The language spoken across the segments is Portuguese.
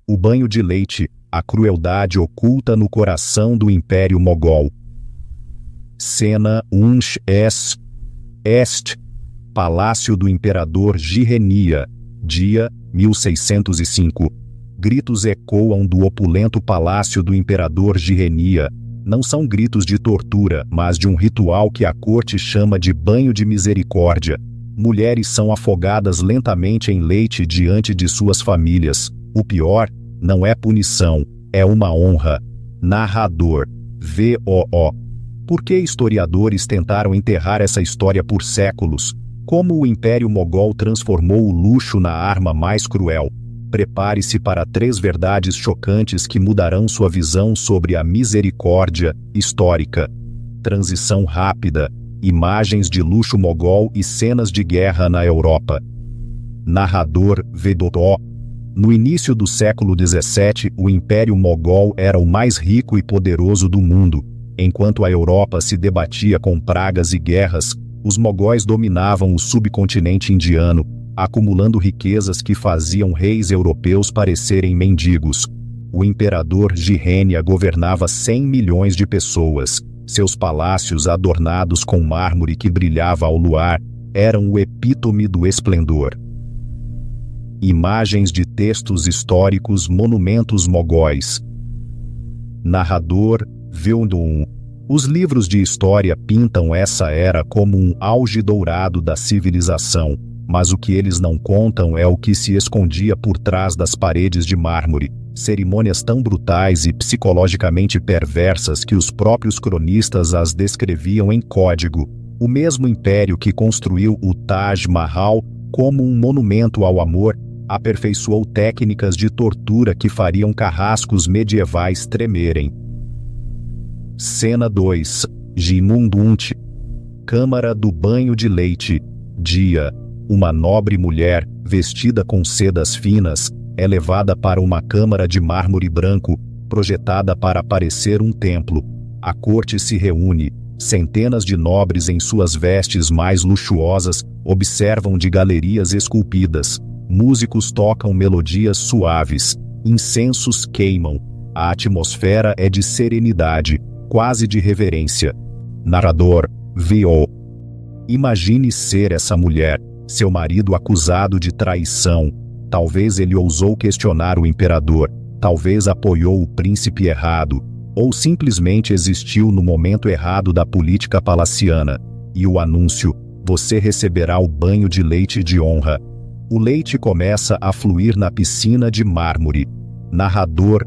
O banho de leite, a crueldade oculta no coração do Império Mogol. Cena 1 Est, Palácio do Imperador Jirenia, dia 1605. Gritos ecoam do opulento palácio do Imperador Jirenia. Não são gritos de tortura, mas de um ritual que a corte chama de banho de misericórdia. Mulheres são afogadas lentamente em leite diante de suas famílias. O pior, não é punição, é uma honra. Narrador. VOO. Por que historiadores tentaram enterrar essa história por séculos? Como o Império Mogol transformou o luxo na arma mais cruel? Prepare-se para 3 verdades chocantes que mudarão sua visão sobre a misericórdia histórica. Transição rápida. Imagens de luxo mogol e cenas de guerra na Europa. Narrador VOO. No início do século XVII, o Império Mogol era o mais rico e poderoso do mundo. Enquanto a Europa se debatia com pragas e guerras, os mogóis dominavam o subcontinente indiano, acumulando riquezas que faziam reis europeus parecerem mendigos. O imperador Jirenia governava 100 milhões de pessoas. Seus palácios, adornados com mármore que brilhava ao luar, eram o epítome do esplendor. Imagens de textos históricos, monumentos mogóis. Narrador VOO. Os livros de história pintam essa era como um auge dourado da civilização, mas o que eles não contam é o que se escondia por trás das paredes de mármore, cerimônias tão brutais e psicologicamente perversas que os próprios cronistas as descreviam em código. O mesmo império que construiu o Taj Mahal como um monumento ao amor, aperfeiçoou técnicas de tortura que fariam carrascos medievais tremerem. Cena 2. Jimundunt. Câmara do banho de leite. Dia. Uma nobre mulher, vestida com sedas finas, é levada para uma câmara de mármore branco, projetada para parecer um templo. A corte se reúne. Centenas de nobres em suas vestes mais luxuosas observam de galerias esculpidas. Músicos tocam melodias suaves. Incensos queimam. A atmosfera é de serenidade, quase de reverência. Narrador. VO. Imagine ser essa mulher, seu marido acusado de traição. Talvez ele ousou questionar o imperador, talvez apoiou o príncipe errado, ou simplesmente existiu no momento errado da política palaciana. E o anúncio: você receberá o banho de leite de honra. O leite começa a fluir na piscina de mármore. Narrador.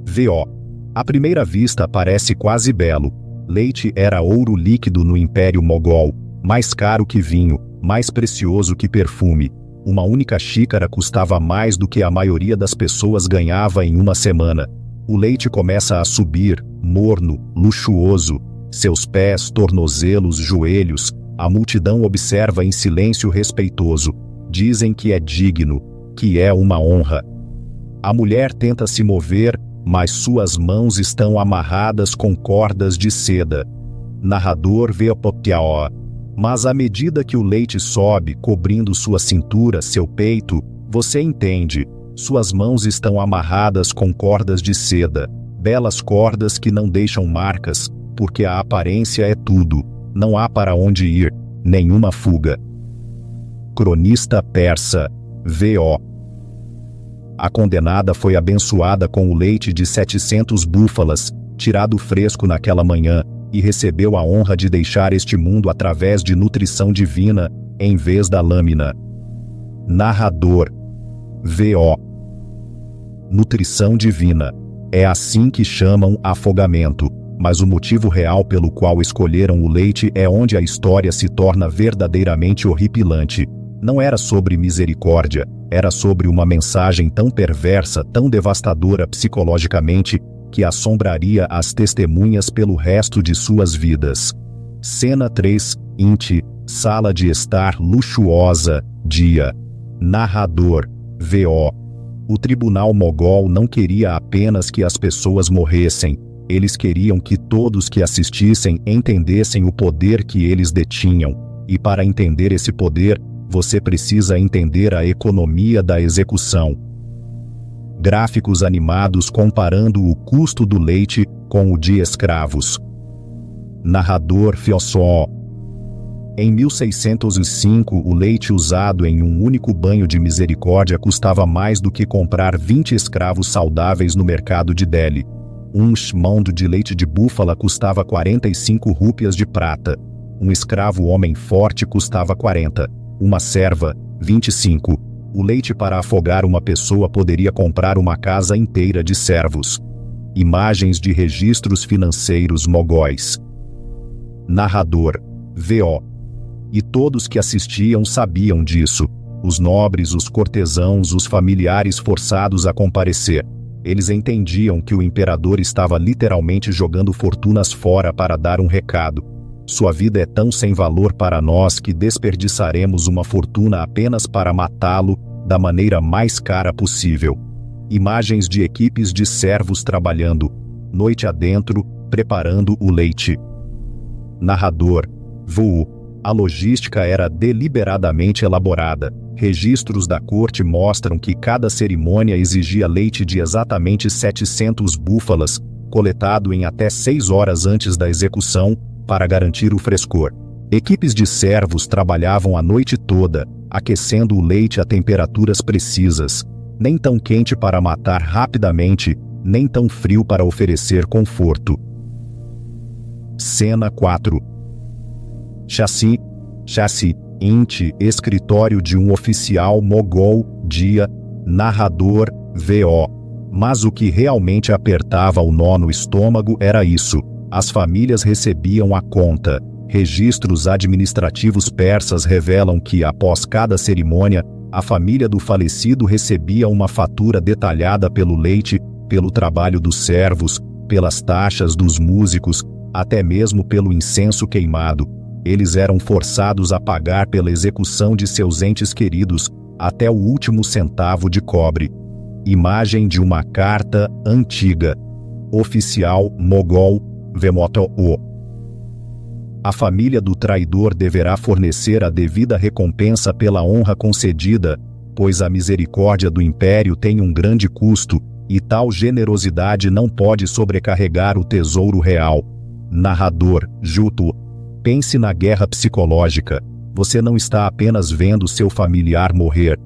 VO. À primeira vista parece quase belo. Leite era ouro líquido no Império Mogol, mais caro que vinho, mais precioso que perfume. Uma única xícara custava mais do que a maioria das pessoas ganhava em uma semana. O leite começa a subir, morno, luxuoso. Seus pés, tornozelos, joelhos, a multidão observa em silêncio respeitoso. Dizem que é digno, que é uma honra. A mulher tenta se mover, mas suas mãos estão amarradas com cordas de seda. Narrador VOO. Mas à medida que o leite sobe, cobrindo sua cintura, seu peito, você entende. Suas mãos estão amarradas com cordas de seda, belas cordas que não deixam marcas, porque a aparência é tudo. Não há para onde ir, nenhuma fuga. Cronista persa. VO. A condenada foi abençoada com o leite de 700 búfalas, tirado fresco naquela manhã, e recebeu a honra de deixar este mundo através de nutrição divina, em vez da lâmina. Narrador. VO. Nutrição divina. É assim que chamam afogamento, mas o motivo real pelo qual escolheram o leite é onde a história se torna verdadeiramente horripilante. Não era sobre misericórdia, era sobre uma mensagem tão perversa, tão devastadora psicologicamente, que assombraria as testemunhas pelo resto de suas vidas. Cena 3, Int, sala de estar luxuosa, dia. Narrador. VO. O tribunal mogol não queria apenas que as pessoas morressem, eles queriam que todos que assistissem entendessem o poder que eles detinham, e para entender esse poder, você precisa entender a economia da execução. Gráficos animados comparando o custo do leite com o de escravos. Narrador Fiossó. Em 1605, o leite usado em um único banho de misericórdia custava mais do que comprar 20 escravos saudáveis no mercado de Delhi. Um shmound de leite de búfala custava 45 rúpias de prata. Um escravo homem forte custava 40. Uma serva, 25. O leite para afogar uma pessoa poderia comprar uma casa inteira de servos. Imagens de registros financeiros mogóis. Narrador, V.O. E todos que assistiam sabiam disso. Os nobres, os cortesãos, os familiares forçados a comparecer. Eles entendiam que o imperador estava literalmente jogando fortunas fora para dar um recado. Sua vida é tão sem valor para nós que desperdiçaremos uma fortuna apenas para matá-lo da maneira mais cara possível. Imagens de equipes de servos trabalhando, noite adentro, preparando o leite. Narrador, V.U. A logística era deliberadamente elaborada. Registros da corte mostram que cada cerimônia exigia leite de exatamente 700 búfalas, coletado em até 6 horas antes da execução, para garantir o frescor. Equipes de servos trabalhavam a noite toda, aquecendo o leite a temperaturas precisas, nem tão quente para matar rapidamente, nem tão frio para oferecer conforto. Cena 4. Chassi, Int, escritório de um oficial mogol, dia, narrador, V.O. Mas o que realmente apertava o nó no estômago era isso: as famílias recebiam a conta. Registros administrativos persas revelam que, após cada cerimônia, a família do falecido recebia uma fatura detalhada pelo leite, pelo trabalho dos servos, pelas taxas dos músicos, até mesmo pelo incenso queimado. Eles eram forçados a pagar pela execução de seus entes queridos, até o último centavo de cobre. Imagem de uma carta antiga. Oficial mogol, Vemoto-o. A família do traidor deverá fornecer a devida recompensa pela honra concedida, pois a misericórdia do império tem um grande custo, e tal generosidade não pode sobrecarregar o tesouro real. Narrador, Juto. Pense na guerra psicológica. Você não está apenas vendo seu familiar morrer.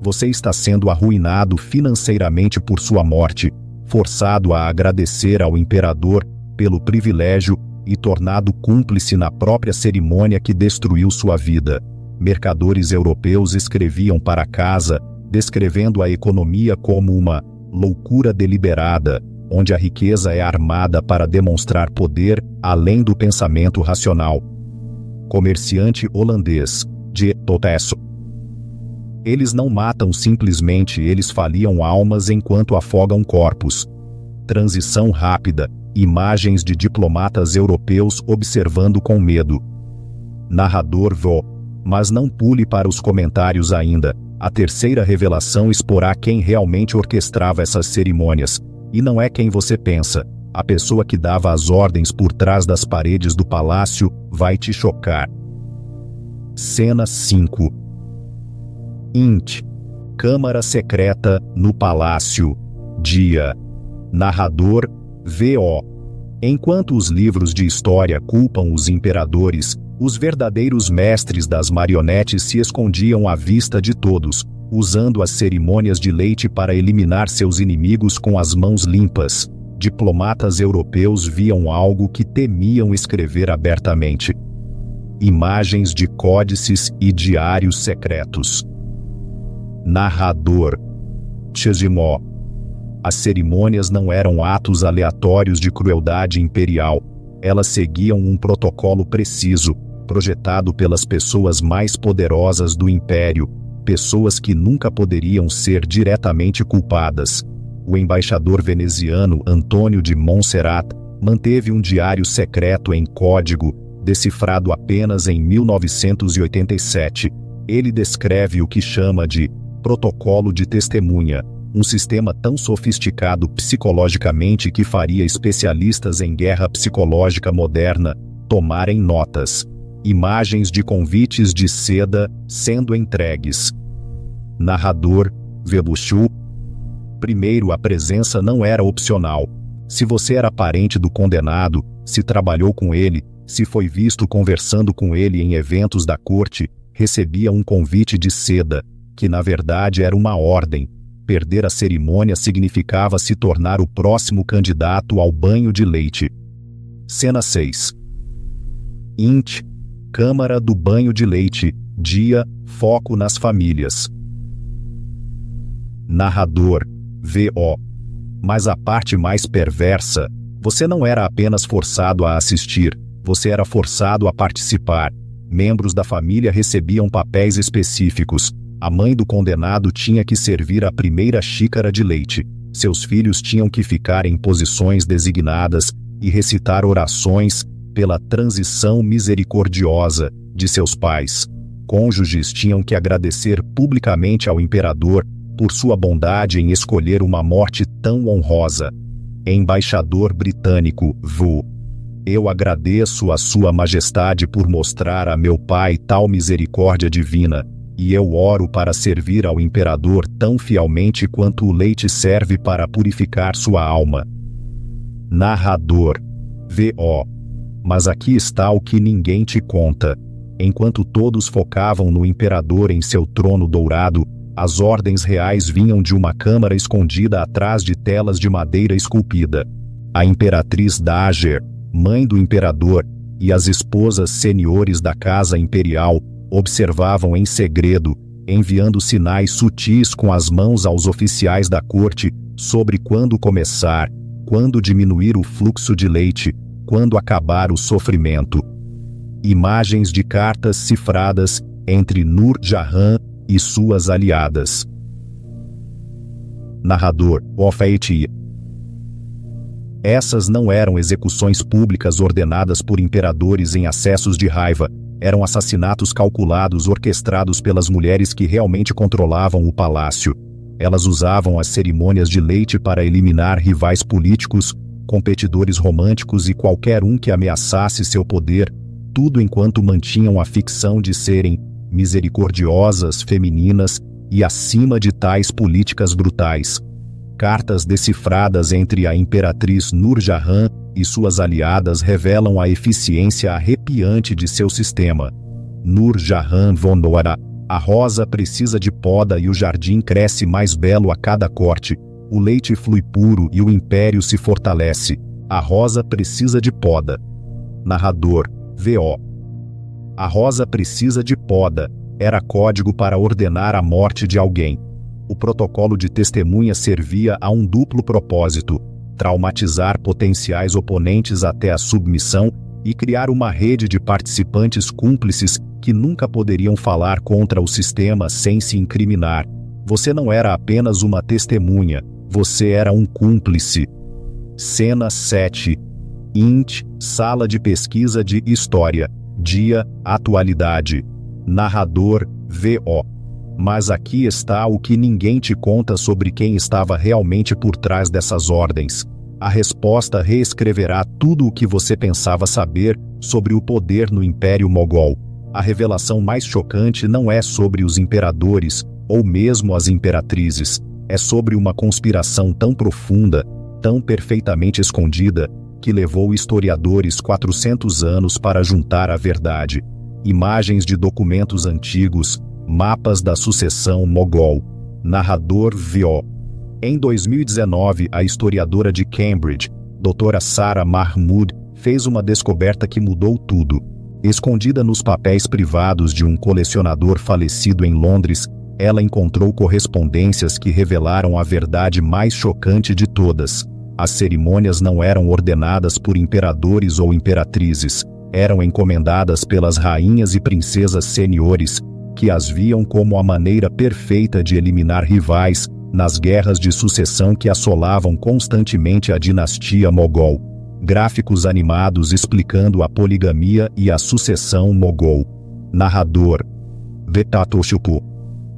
Você está sendo arruinado financeiramente por sua morte, forçado a agradecer ao imperador pelo privilégio e tornado cúmplice na própria cerimônia que destruiu sua vida. Mercadores europeus escreviam para casa, descrevendo a economia como uma loucura deliberada, onde a riqueza é armada para demonstrar poder além do pensamento racional. Comerciante holandês, de Totesso. Eles não matam simplesmente, eles faliam almas enquanto afogam corpos. Transição rápida, imagens de diplomatas europeus observando com medo. Narrador Vô. Mas não pule para os comentários ainda. A terceira revelação exporá quem realmente orquestrava essas cerimônias. E não é quem você pensa. A pessoa que dava as ordens por trás das paredes do palácio vai te chocar. Cena 5. Int. Câmara secreta, no palácio. Dia. Narrador, V.O. Enquanto os livros de história culpam os imperadores, os verdadeiros mestres das marionetes se escondiam à vista de todos, usando as cerimônias de leite para eliminar seus inimigos com as mãos limpas. Diplomatas europeus viam algo que temiam escrever abertamente. Imagens de códices e diários secretos. Narrador, Chesimo. As cerimônias não eram atos aleatórios de crueldade imperial. Elas seguiam um protocolo preciso, projetado pelas pessoas mais poderosas do império, pessoas que nunca poderiam ser diretamente culpadas. O embaixador veneziano Antônio de Montserrat manteve um diário secreto em código, decifrado apenas em 1987. Ele descreve o que chama de protocolo de testemunha, um sistema tão sofisticado psicologicamente que faria especialistas em guerra psicológica moderna tomarem notas. Imagens de convites de seda sendo entregues. Narrador, Vebuchu. Primeiro, a presença não era opcional. Se você era parente do condenado, se trabalhou com ele, se foi visto conversando com ele em eventos da corte, recebia um convite de seda, que na verdade era uma ordem. Perder a cerimônia significava se tornar o próximo candidato ao banho de leite. Cena 6. Int. Câmara do banho de leite. Dia. Foco nas famílias. Narrador. VO. Mas a parte mais perversa, você não era apenas forçado a assistir, você era forçado a participar. Membros da família recebiam papéis específicos. A mãe do condenado tinha que servir a primeira xícara de leite. Seus filhos tinham que ficar em posições designadas e recitar orações pela transição misericordiosa de seus pais. Cônjuges tinham que agradecer publicamente ao imperador por sua bondade em escolher uma morte tão honrosa. Embaixador britânico, VO. Eu agradeço a Sua Majestade por mostrar a meu pai tal misericórdia divina, e eu oro para servir ao imperador tão fielmente quanto o leite serve para purificar sua alma. Narrador. VO. Mas aqui está o que ninguém te conta. Enquanto todos focavam no imperador em seu trono dourado, as ordens reais vinham de uma câmara escondida atrás de telas de madeira esculpida. A imperatriz Dager, mãe do imperador, e as esposas seniores da casa imperial observavam em segredo, enviando sinais sutis com as mãos aos oficiais da corte sobre quando começar, quando diminuir o fluxo de leite, quando acabar o sofrimento. Imagens de cartas cifradas entre Nur Jahan e suas aliadas. Narrador. Ofeiti. Essas não eram execuções públicas ordenadas por imperadores em acessos de raiva, eram assassinatos calculados orquestrados pelas mulheres que realmente controlavam o palácio. Elas usavam as cerimônias de leite para eliminar rivais políticos, competidores românticos e qualquer um que ameaçasse seu poder, tudo enquanto mantinham a ficção de serem misericordiosas, femininas e acima de tais políticas brutais. Cartas decifradas entre a imperatriz Nur Jahan e suas aliadas revelam a eficiência arrepiante de seu sistema. Nur Jahan Vonora. A rosa precisa de poda e o jardim cresce mais belo a cada corte. O leite flui puro e o império se fortalece. A rosa precisa de poda. Narrador. VO. A rosa precisa de poda. Era código para ordenar a morte de alguém. O protocolo de testemunha servia a um duplo propósito: traumatizar potenciais oponentes até a submissão e criar uma rede de participantes cúmplices que nunca poderiam falar contra o sistema sem se incriminar. Você não era apenas uma testemunha, você era um cúmplice. Cena 7. Int. Sala de pesquisa de História. Dia. Atualidade. Narrador. VO. Mas aqui está o que ninguém te conta sobre quem estava realmente por trás dessas ordens. A resposta reescreverá tudo o que você pensava saber sobre o poder no Império Mogol. A revelação mais chocante não é sobre os imperadores, ou mesmo as imperatrizes. É sobre uma conspiração tão profunda, tão perfeitamente escondida, que levou historiadores 400 anos para juntar a verdade. Imagens de documentos antigos, mapas da sucessão mogol. Narrador. VO. Em 2019, a historiadora de Cambridge, Dra. Sarah Mahmood, fez uma descoberta que mudou tudo. Escondida nos papéis privados de um colecionador falecido em Londres, ela encontrou correspondências que revelaram a verdade mais chocante de todas. As cerimônias não eram ordenadas por imperadores ou imperatrizes, eram encomendadas pelas rainhas e princesas seniores, que as viam como a maneira perfeita de eliminar rivais nas guerras de sucessão que assolavam constantemente a dinastia mogol. Gráficos animados explicando a poligamia e a sucessão mogol. Narrador. Vetatoshupu.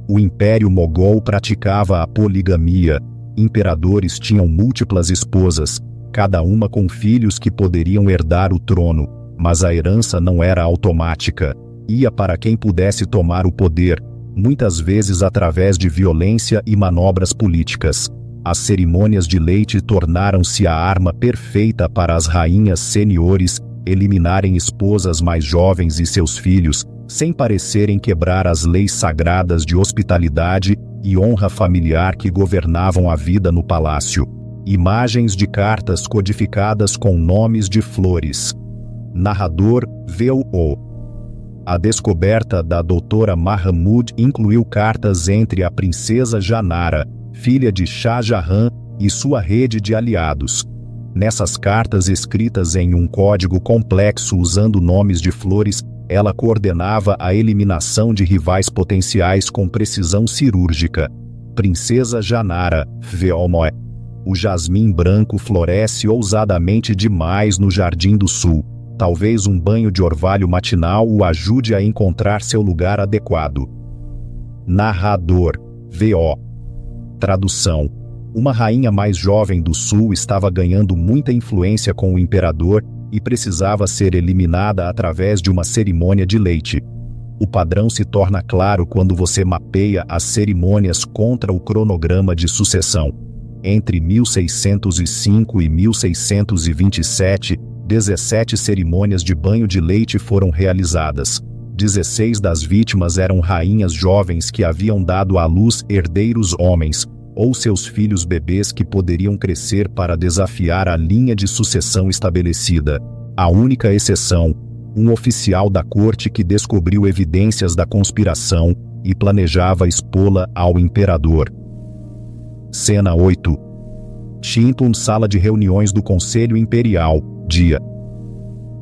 O Império Mogol praticava a poligamia. Imperadores tinham múltiplas esposas, cada uma com filhos que poderiam herdar o trono, mas a herança não era automática. Ia para quem pudesse tomar o poder, muitas vezes através de violência e manobras políticas. As cerimônias de leite tornaram-se a arma perfeita para as rainhas seniores eliminarem esposas mais jovens e seus filhos, sem parecerem quebrar as leis sagradas de hospitalidade e honra familiar que governavam a vida no palácio. Imagens de cartas codificadas com nomes de flores. Narrador V.O. A descoberta da doutora Mahamud incluiu cartas entre a princesa Janara, filha de Shah Jahan, e sua rede de aliados. Nessas cartas escritas em um código complexo usando nomes de flores, ela coordenava a eliminação de rivais potenciais com precisão cirúrgica. Princesa Janara, V.O. O jasmim branco floresce ousadamente demais no Jardim do Sul. Talvez um banho de orvalho matinal o ajude a encontrar seu lugar adequado. Narrador, V.O. Tradução. Uma rainha mais jovem do Sul estava ganhando muita influência com o imperador e precisava ser eliminada através de uma cerimônia de leite. O padrão se torna claro quando você mapeia as cerimônias contra o cronograma de sucessão. Entre 1605 e 1627, 17 cerimônias de banho de leite foram realizadas. 16 das vítimas eram rainhas jovens que haviam dado à luz herdeiros homens, ou seus filhos bebês que poderiam crescer para desafiar a linha de sucessão estabelecida. A única exceção, um oficial da corte que descobriu evidências da conspiração e planejava expô-la ao imperador. Cena 8. Chintun, sala de reuniões do Conselho Imperial, dia.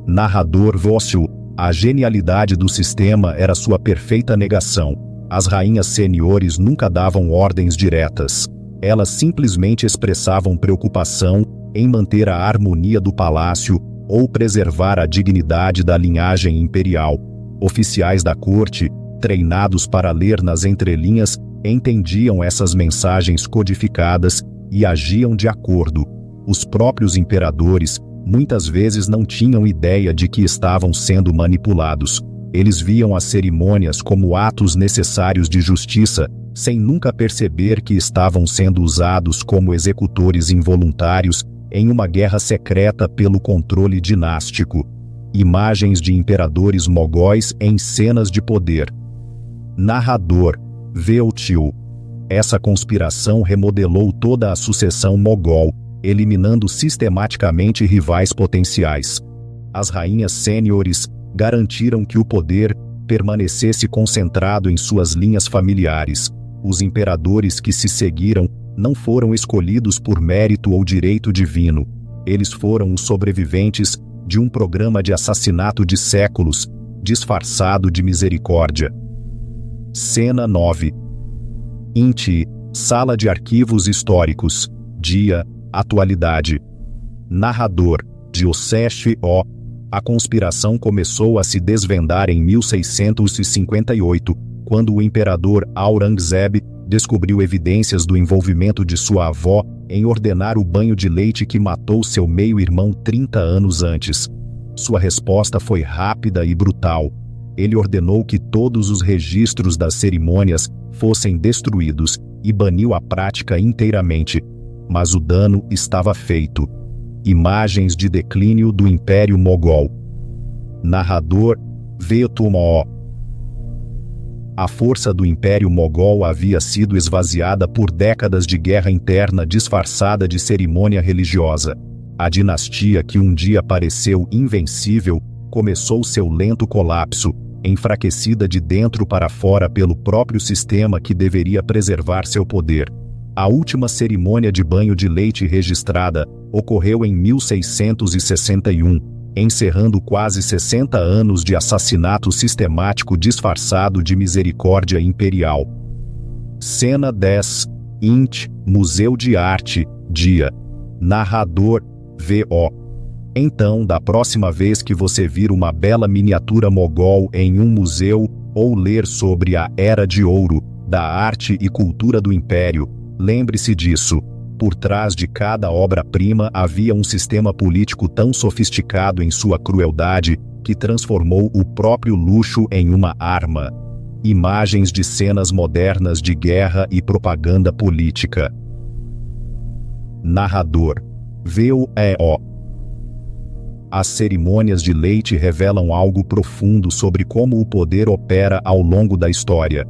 Narrador Vócio. A genialidade do sistema era sua perfeita negação. As rainhas seniores nunca davam ordens diretas. Elas simplesmente expressavam preocupação em manter a harmonia do palácio ou preservar a dignidade da linhagem imperial. Oficiais da corte, treinados para ler nas entrelinhas, entendiam essas mensagens codificadas e agiam de acordo. Os próprios imperadores muitas vezes não tinham ideia de que estavam sendo manipulados. Eles viam as cerimônias como atos necessários de justiça, sem nunca perceber que estavam sendo usados como executores involuntários em uma guerra secreta pelo controle dinástico. Imagens de imperadores mogóis em cenas de poder. Narrador Veotil. Essa conspiração remodelou toda a sucessão mogol, eliminando sistematicamente rivais potenciais. As rainhas sêniores garantiram que o poder permanecesse concentrado em suas linhas familiares. Os imperadores que se seguiram não foram escolhidos por mérito ou direito divino. Eles foram os sobreviventes de um programa de assassinato de séculos, disfarçado de misericórdia. Cena 9. Inti, sala de arquivos históricos, dia, atualidade. Narrador, Dioceste O. A conspiração começou a se desvendar em 1658, quando o imperador Aurangzeb descobriu evidências do envolvimento de sua avó em ordenar o banho de leite que matou seu meio-irmão 30 anos antes. Sua resposta foi rápida e brutal. Ele ordenou que todos os registros das cerimônias fossem destruídos e baniu a prática inteiramente. Mas o dano estava feito. Imagens de declínio do Império Mogol. Narrador Vetumo. A força do Império Mogol havia sido esvaziada por décadas de guerra interna disfarçada de cerimônia religiosa. A dinastia que um dia pareceu invencível começou seu lento colapso, enfraquecida de dentro para fora pelo próprio sistema que deveria preservar seu poder. A última cerimônia de banho de leite registrada ocorreu em 1661, encerrando quase 60 anos de assassinato sistemático disfarçado de misericórdia imperial. Cena 10. Int, Museu de Arte, dia. Narrador, V.O. Então, da próxima vez que você vir uma bela miniatura mogol em um museu ou ler sobre a Era de Ouro da arte e cultura do Império, lembre-se disso. Por trás de cada obra-prima havia um sistema político tão sofisticado em sua crueldade que transformou o próprio luxo em uma arma. Imagens de cenas modernas de guerra e propaganda política. Narrador. VOEO. As cerimônias de leite revelam algo profundo sobre como o poder opera ao longo da história.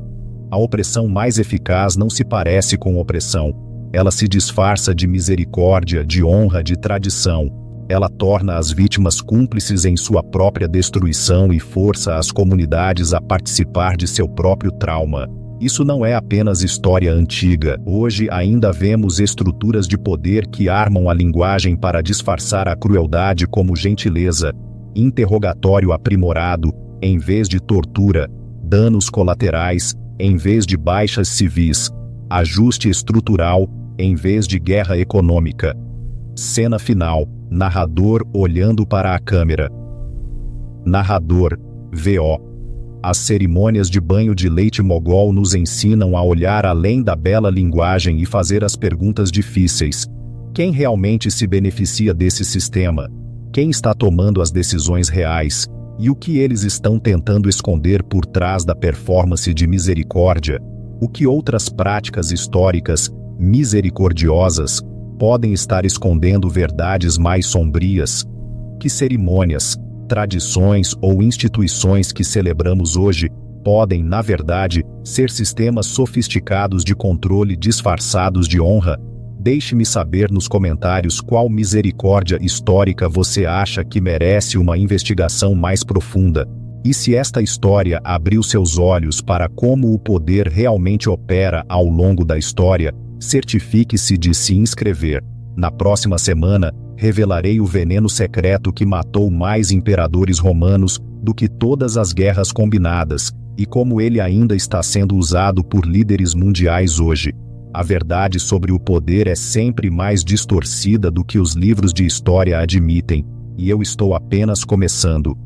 A opressão mais eficaz não se parece com opressão. Ela se disfarça de misericórdia, de honra, de tradição. Ela torna as vítimas cúmplices em sua própria destruição e força as comunidades a participar de seu próprio trauma. Isso não é apenas história antiga. Hoje ainda vemos estruturas de poder que armam a linguagem para disfarçar a crueldade como gentileza, interrogatório aprimorado, em vez de tortura, danos colaterais, em vez de baixas civis, ajuste estrutural, em vez de guerra econômica. Cena final. Narrador olhando para a câmera. Narrador. VO. As cerimônias de banho de leite mogol nos ensinam a olhar além da bela linguagem e fazer as perguntas difíceis. Quem realmente se beneficia desse sistema? Quem está tomando as decisões reais? E o que eles estão tentando esconder por trás da performance de misericórdia? O que outras práticas históricas, misericordiosas, podem estar escondendo verdades mais sombrias? Que cerimônias, tradições ou instituições que celebramos hoje podem, na verdade, ser sistemas sofisticados de controle disfarçados de honra? Deixe-me saber nos comentários qual misericórdia histórica você acha que merece uma investigação mais profunda. E se esta história abriu seus olhos para como o poder realmente opera ao longo da história, certifique-se de se inscrever. Na próxima semana, revelarei o veneno secreto que matou mais imperadores romanos do que todas as guerras combinadas, e como ele ainda está sendo usado por líderes mundiais hoje. A verdade sobre o poder é sempre mais distorcida do que os livros de história admitem, e eu estou apenas começando.